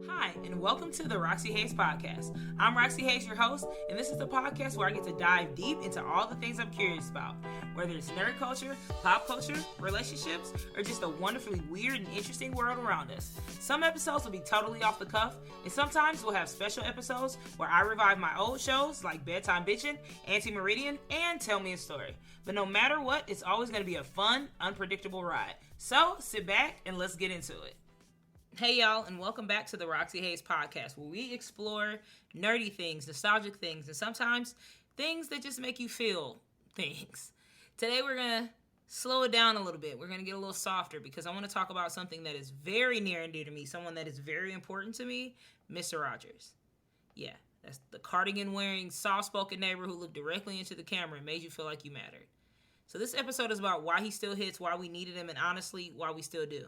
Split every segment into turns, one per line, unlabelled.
Hi, and welcome to the Roxy Hayes Podcast. I'm Roxy Hayes, your host, and this is the podcast where I get to dive deep into all the things I'm curious about, whether it's nerd culture, pop culture, relationships, or just the wonderfully weird and interesting world around us. Some episodes will be totally off the cuff, and sometimes we'll have special episodes where I revive my old shows like Bedtime Bitchin', Anti-Meridian, and Tell Me a Story. But no matter what, it's always going to be a fun, unpredictable ride. So sit back and let's get into it. Hey y'all, and welcome back to the Roxy Hayes Podcast, where we explore nerdy things, nostalgic things, and sometimes things that just make you feel things. Today we're going to slow it down a little bit. We're going to get a little softer because I want to talk about something that is very near and dear to me, someone that is very important to me, Mr. Rogers. Yeah, that's the cardigan-wearing, soft-spoken neighbor who looked directly into the camera and made you feel like you mattered. So this episode is about why he still hits, why we needed him, and honestly, why we still do.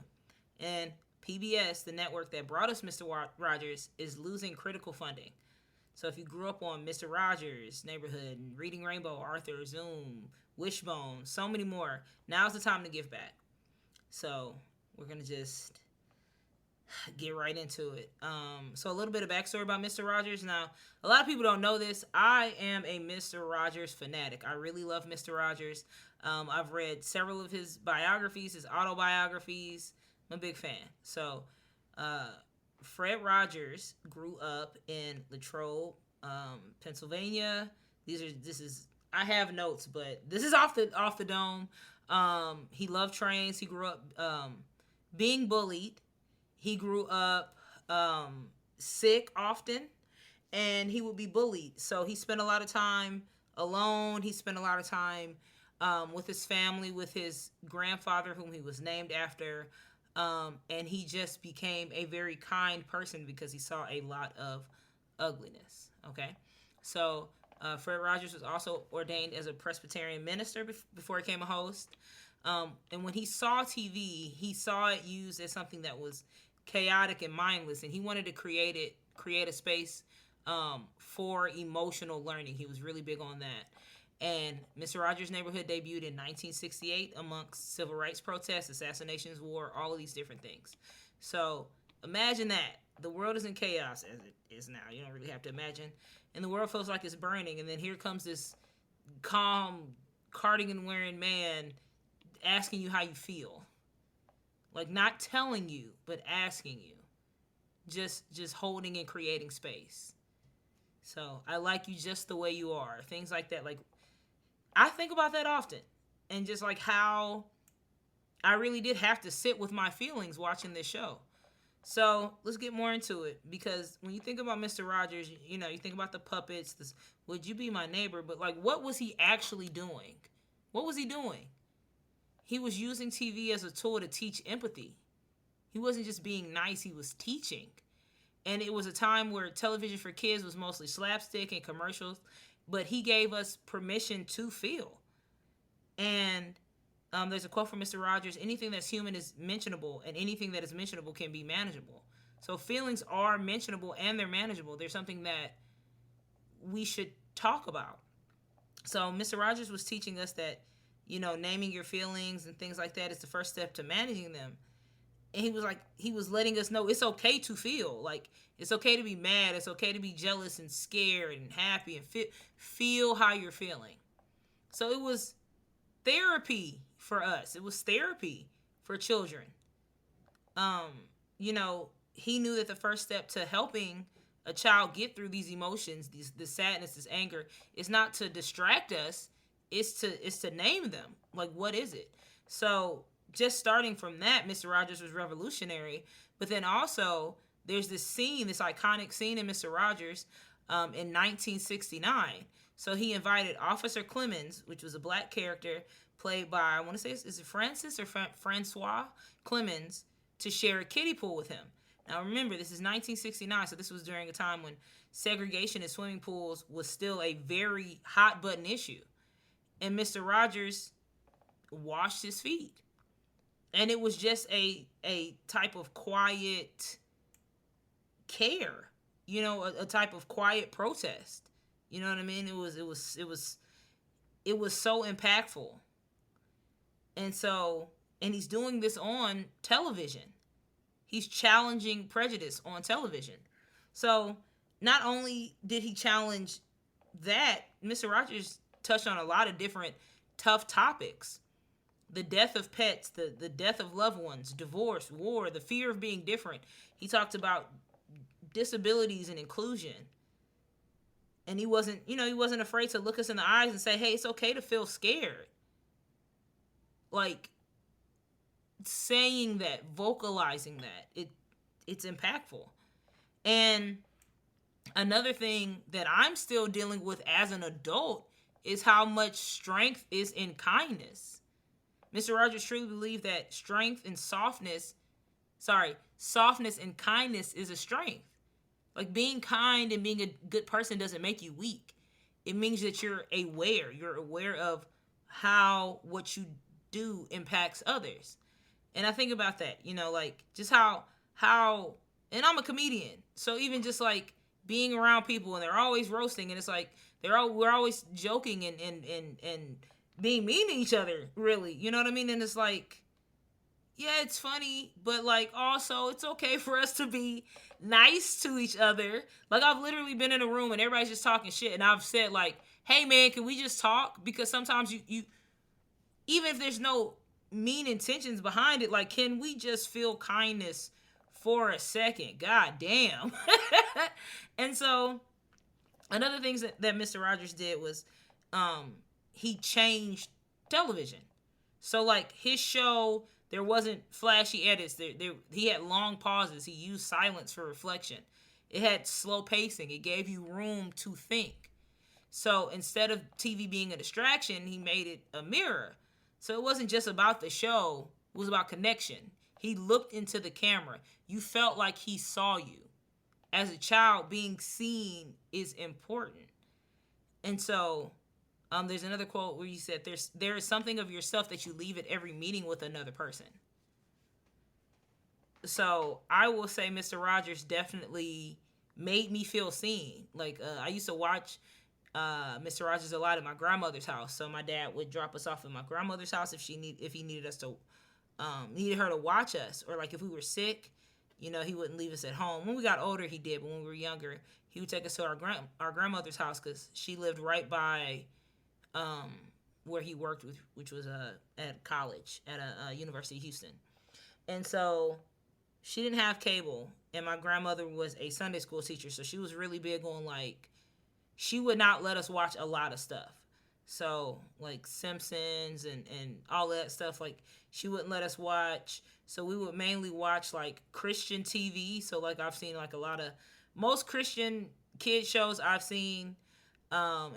And PBS, the network that brought us Mr. Rogers, is losing critical funding. So if you grew up on Mr. Rogers' Neighborhood, Reading Rainbow, Arthur, Zoom, Wishbone, so many more, now's the time to give back. So we're going to just get right into it. So a little bit of backstory about Mr. Rogers. Now, a lot of people don't know this. I am a Mr. Rogers fanatic. I really love Mr. Rogers. I've read several of his biographies, his autobiographies. I'm a big fan. So, Fred Rogers grew up in Latrobe, Pennsylvania. I have notes, but this is off the dome. He loved trains. He grew up being bullied. He grew up sick often, and he would be bullied. So he spent a lot of time alone. He spent a lot of time with his family, with his grandfather, whom he was named after. And he just became a very kind person because he saw a lot of ugliness. Okay, so Fred Rogers was also ordained as a Presbyterian minister before he became a host. And when he saw TV, he saw it used as something that was chaotic and mindless, and he wanted to create a space for emotional learning. He was really big on that. And Mr. Rogers' Neighborhood debuted in 1968 amongst civil rights protests, assassinations, war, all of these different things. So imagine that. The world is in chaos as it is now. You don't really have to imagine. And the world feels like it's burning. And then here comes this calm, cardigan-wearing man asking you how you feel. Like not telling you, but asking you. Just holding and creating space. So I like you just the way you are. Things like that. Like, I think about that often, and just like how I really did have to sit with my feelings watching this show. So let's get more into it, because when you think about Mr. Rogers, you think about the puppets, this "Would you be my neighbor?" But like, what was he actually doing? What was he doing? He was using TV as a tool to teach empathy. He wasn't just being nice, he was teaching. And it was a time where television for kids was mostly slapstick and commercials, but he gave us permission to feel. And there's a quote from Mr. Rogers: anything that's human is mentionable, and anything that is mentionable can be manageable. So feelings are mentionable and they're manageable. They're something that we should talk about. So Mr. Rogers was teaching us that, naming your feelings and things like that is the first step to managing them. And he was letting us know it's okay to feel. Like, it's okay to be mad. It's okay to be jealous and scared and happy and feel how you're feeling. So it was therapy for us. It was therapy for children. He knew that the first step to helping a child get through these emotions, this sadness, this anger, is not to distract us. It's to name them. Like, what is it? So just starting from that, Mr. Rogers was revolutionary. But then also, there's this iconic scene in Mr. Rogers in 1969. So he invited Officer Clemens, which was a black character played by, I want to say, is it Francis or Francois Clemens, to share a kiddie pool with him. Now remember, this is 1969, so this was during a time when segregation in swimming pools was still a very hot button issue. And Mr. Rogers washed his feet. And it was just a type of quiet care, a type of quiet protest. You know what I mean? It was so impactful. And he's doing this on television. He's challenging prejudice on television. So not only did he challenge that, Mr. Rogers touched on a lot of different tough topics. The death of pets, the death of loved ones, divorce, war, the fear of being different. He talked about disabilities and inclusion. And he wasn't afraid to look us in the eyes and say, hey, it's okay to feel scared. Like, saying that, vocalizing that, it's impactful. And another thing that I'm still dealing with as an adult is how much strength is in kindness. Mr. Rogers truly believed that softness and kindness is a strength. Like, being kind and being a good person doesn't make you weak. It means that you're aware. You're aware of how what you do impacts others. And I think about that, like, just how, and I'm a comedian. So even just like being around people and they're always roasting, and it's like, we're always joking and being mean to each other, really. You know what I mean? And it's like, yeah, it's funny, but like, also it's okay for us to be nice to each other. Like, I've literally been in a room and everybody's just talking shit, and I've said like, hey man, can we just talk? Because sometimes you even if there's no mean intentions behind it, like, can we just feel kindness for a second? God damn. And so another things that Mr. Rogers did was he changed television. So like, his show, there wasn't flashy edits. He had long pauses. He used silence for reflection. It had slow pacing. It gave you room to think. So instead of TV being a distraction, he made it a mirror. So it wasn't just about the show. It was about connection. He looked into the camera. You felt like he saw you. As a child, being seen is important. And so there's another quote where you said, there is something of yourself that you leave at every meeting with another person. So I will say Mr. Rogers definitely made me feel seen. Like, I used to watch Mr. Rogers a lot at my grandmother's house. So my dad would drop us off at my grandmother's house if he needed us to needed her to watch us, or like if we were sick, he wouldn't leave us at home. When we got older, he did, but when we were younger, he would take us to our grandmother's house because she lived right by where he worked with, which was at college at a University of Houston. And so she didn't have cable, and my grandmother was a Sunday school teacher, so she was really big on, like, she would not let us watch a lot of stuff. So, like, Simpsons and all that stuff, like, she wouldn't let us watch. So we would mainly watch, like, Christian TV. So, like, I've seen, like, most Christian kid shows I've seen,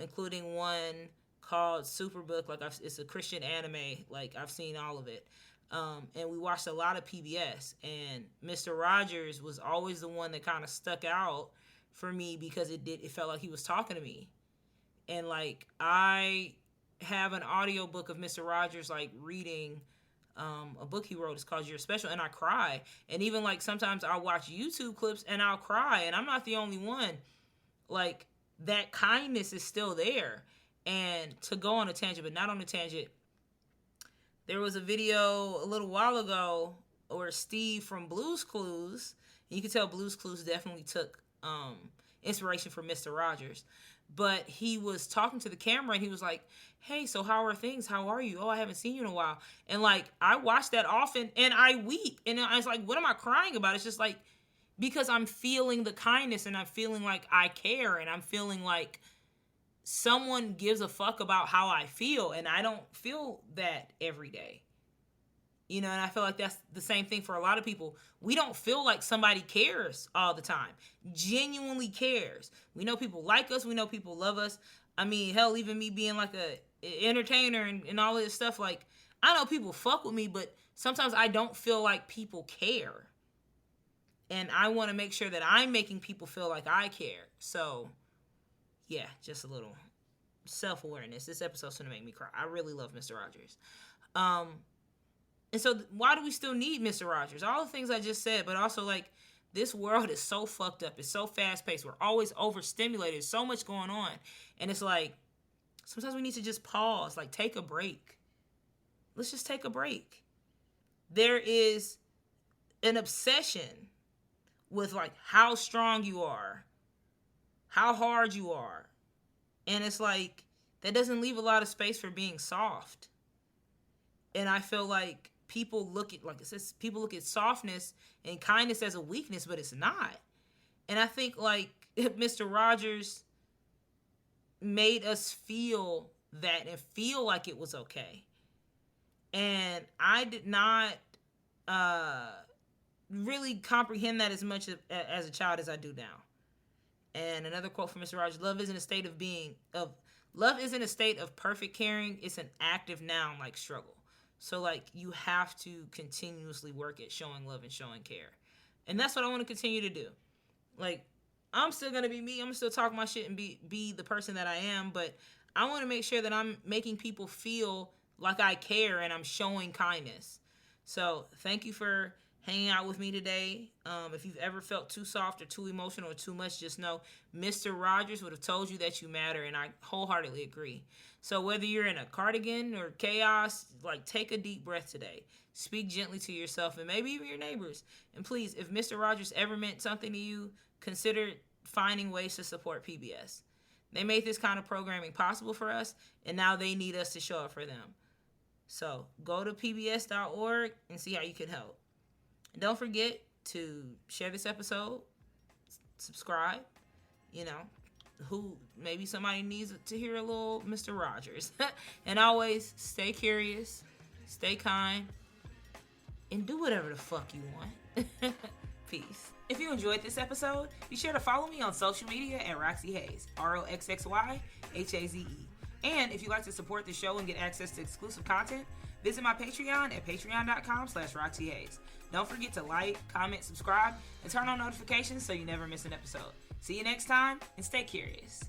including one called Superbook. Like, it's a Christian anime. Like, I've seen all of it. And we watched a lot of PBS. And Mr. Rogers was always the one that kind of stuck out for me because it felt like he was talking to me. And like, I have an audiobook of Mr. Rogers, like, reading a book he wrote. It's called You're Special, and I cry. And even like, sometimes I'll watch YouTube clips and I'll cry, and I'm not the only one. Like, that kindness is still there. And to go on a tangent, but not on a tangent, there was a video a little while ago where Steve from Blue's Clues, and you can tell Blue's Clues definitely took inspiration from Mr. Rogers, but he was talking to the camera and he was like, hey, so how are things? How are you? Oh, I haven't seen you in a while. And like, I watch that often and I weep. And I was like, what am I crying about? It's just like, because I'm feeling the kindness and I'm feeling like I care, and I'm feeling like someone gives a fuck about how I feel, and I don't feel that every day. And I feel like that's the same thing for a lot of people. We don't feel like somebody cares all the time. Genuinely cares. We know people like us. We know people love us. I mean, hell, even me being like a entertainer and all of this stuff, like, I know people fuck with me, but sometimes I don't feel like people care. And I want to make sure that I'm making people feel like I care. So, yeah, just a little self-awareness. This episode's going to make me cry. I really love Mr. Rogers. And so why do we still need Mr. Rogers? All the things I just said, but also, like, this world is so fucked up. It's so fast-paced. We're always overstimulated. So much going on. And it's like, sometimes we need to just pause, like, take a break. Let's just take a break. There is an obsession with like how strong you are, how hard you are. And it's like that doesn't leave a lot of space for being soft. And I feel like people look at softness and kindness as a weakness, but it's not. And I think like Mr. Rogers made us feel that and feel like it was okay. And I did not really comprehend that as much as a child as I do now. And another quote from Mr. Rogers: love isn't a state of perfect caring. It's an active noun like struggle. So like you have to continuously work at showing love and showing care. And that's what I want to continue to do. Like, I'm still going to be me. I'm going to still talk my shit and be the person that I am. But I want to make sure that I'm making people feel like I care and I'm showing kindness. So thank you for hanging out with me today. If you've ever felt too soft or too emotional or too much, just know Mr. Rogers would have told you that you matter, and I wholeheartedly agree. So whether you're in a cardigan or chaos, like, take a deep breath today. Speak gently to yourself and maybe even your neighbors. And please, if Mr. Rogers ever meant something to you, consider finding ways to support PBS. They made this kind of programming possible for us, and now they need us to show up for them. So go to pbs.org and see how you can help. And don't forget to share this episode, subscribe. You know, maybe somebody needs to hear a little Mr. Rogers. And always stay curious, stay kind, and do whatever the fuck you want. Peace. If you enjoyed this episode, be sure to follow me on social media at Roxxy Hayes, ROXXYHAZE. And if you'd like to support the show and get access to exclusive content, visit my Patreon at patreon.com/RoxxyHayes. Don't forget to like, comment, subscribe, and turn on notifications so you never miss an episode. See you next time, and stay curious.